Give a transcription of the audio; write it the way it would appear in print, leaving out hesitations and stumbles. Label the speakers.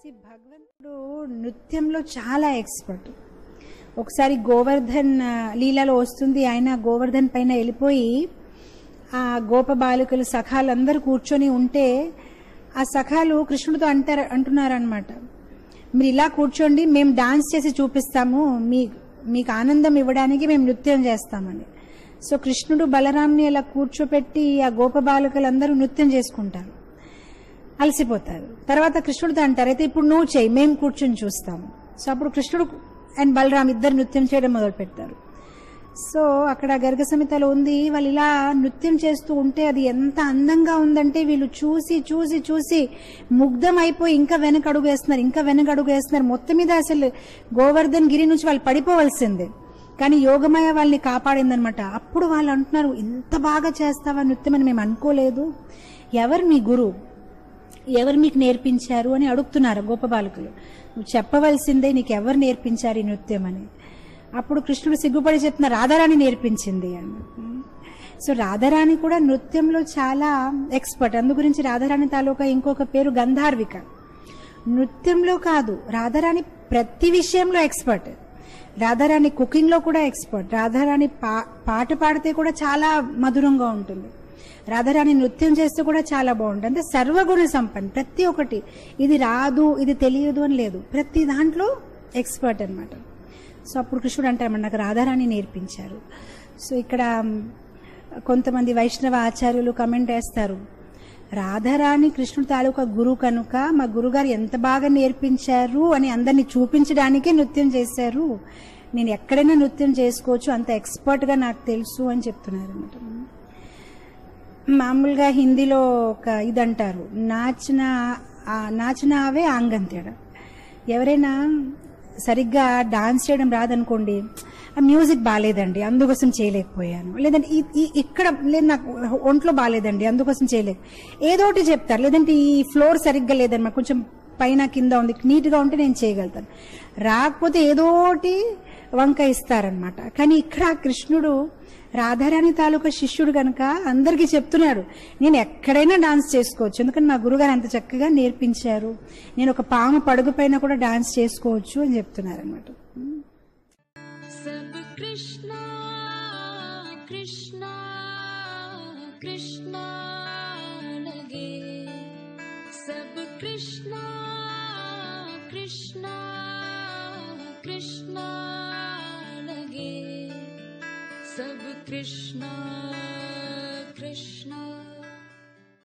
Speaker 1: భగవంతుడు నృత్యంలో చాలా ఎక్స్పర్ట్. ఒకసారి గోవర్ధన్ లీలలో వస్తుంది, ఆయన గోవర్ధన్ పైన వెళ్ళిపోయి ఆ గోప బాలికలు సఖాలందరూ కూర్చొని ఉంటే ఆ సఖాలు కృష్ణుడితో అంటున్నారనమాట, మీరు ఇలా కూర్చోండి, మేము డాన్స్ చేసి చూపిస్తాము, మీకు ఆనందం ఇవ్వడానికి మేము నృత్యం చేస్తామని. సో కృష్ణుడు బలరాంని అలా కూర్చోపెట్టి ఆ గోప బాలికలందరూ నృత్యం చేసుకుంటారు, అలసిపోతారు. తర్వాత కృష్ణుడితో అంటారు, అయితే ఇప్పుడు నువ్వు చేయి, మేము కూర్చొని చూస్తాము. సో అప్పుడు కృష్ణుడు అండ్ బలరాం ఇద్దరు నృత్యం చేయడం మొదలు పెడతారు. సో అక్కడ గర్గ సంహితలో ఉంది, వాళ్ళు ఇలా నృత్యం చేస్తూ ఉంటే అది ఎంత అందంగా ఉందంటే వీళ్ళు చూసి చూసి చూసి ముగ్ధం అయిపోయి ఇంకా వెనక అడుగు వేస్తున్నారు. మొత్తం మీద అసలు గోవర్ధన్ గిరి నుంచి వాళ్ళు పడిపోవలసిందే, కానీ యోగమయ వాళ్ళని కాపాడిందనమాట. అప్పుడు వాళ్ళు అంటున్నారు, ఇంత బాగా చేస్తావా నృత్యం అని మేము అనుకోలేదు, ఎవరు మీ గురువు, ఎవరు మీకు నేర్పించారు అని అడుగుతున్నారు గోప బాలకులు. నువ్వు చెప్పవలసిందే, నీకు ఎవరు నేర్పించారు ఈ నృత్యం అని. అప్పుడు కృష్ణుడు సిగ్గుపడి చెప్తున్నా, రాధారాణి నేర్పించింది అని. సో రాధారాణి కూడా నృత్యంలో చాలా ఎక్స్పర్ట్. అందు గురించి రాధారాణి తాలూకా ఇంకొక పేరు గంధార్విక. నృత్యంలో కాదు, రాధారాణి ప్రతి విషయంలో ఎక్స్పర్ట్. రాధారాణి కుకింగ్ లో కూడా ఎక్స్పర్ట్. రాధారాణి పాట పాడితే కూడా చాలా మధురంగా ఉంటుంది. రాధారాణి నృత్యం చేస్తే కూడా చాలా బాగుంటుంది. అంటే సర్వగుణ సంపన్న, ప్రతి ఒక్కటి, ఇది రాదు ఇది తెలియదు అని లేదు, ప్రతి దాంట్లో ఎక్స్పర్ట్ అనమాట. సో అప్పుడు కృష్ణుడు అంటారు, నాకు రాధారాణి నేర్పించారు. సో ఇక్కడ కొంతమంది వైష్ణవ ఆచార్యులు కమెంట్ వేస్తారు, రాధారాణి కృష్ణుడు తాలూకా గురువు కనుక మా గురుగారు ఎంత బాగా నేర్పించారు అని అందరినీ చూపించడానికే నృత్యం చేశారు, నేను ఎక్కడైనా నృత్యం చేసుకోవచ్చు, అంత ఎక్స్పర్ట్ గా నాకు తెలుసు అని చెప్తున్నారు అనమాట. మామూలుగా హిందీలో ఒక ఇది అంటారు, నాచనా అవే ఆంగంతేడా. ఎవరైనా సరిగ్గా డాన్స్ చేయడం రాదనుకోండి, ఆ మ్యూజిక్ బాగాలేదండి అందుకోసం చేయలేకపోయాను, లేదంటే ఇక్కడ లేదు నాకు ఒంట్లో బాగాలేదండి అందుకోసం చేయలేదు, ఏదోటి చెప్తారు. లేదంటే ఈ ఫ్లోర్ సరిగ్గా లేదన్నమాట, కొంచెం పైన కింద ఉంది, నీట్ గా ఉంటే నేను చేయగలుగుతాను, రాకపోతే ఏదోటి వంక ఇస్తారనమాట. కానీ ఇక్కడ కృష్ణుడు రాధారాణి తాలూకా శిష్యుడు కనుక అందరికీ చెప్తున్నాడు, నేను ఎక్కడైనా డాన్స్ చేసుకోవచ్చు, ఎందుకంటే మా గురుగారు అంత చక్కగా నేర్పించారు, నేను ఒక పాము పడుగు పైన కూడా డాన్స్ చేసుకోవచ్చు అని చెప్తున్నారు అనమాట. కృష్ణ కృష్ణ కృష్ణ లగే సబ్ కృష్ణ కృష్ణ కృష్ణ లగే सब कृष्णा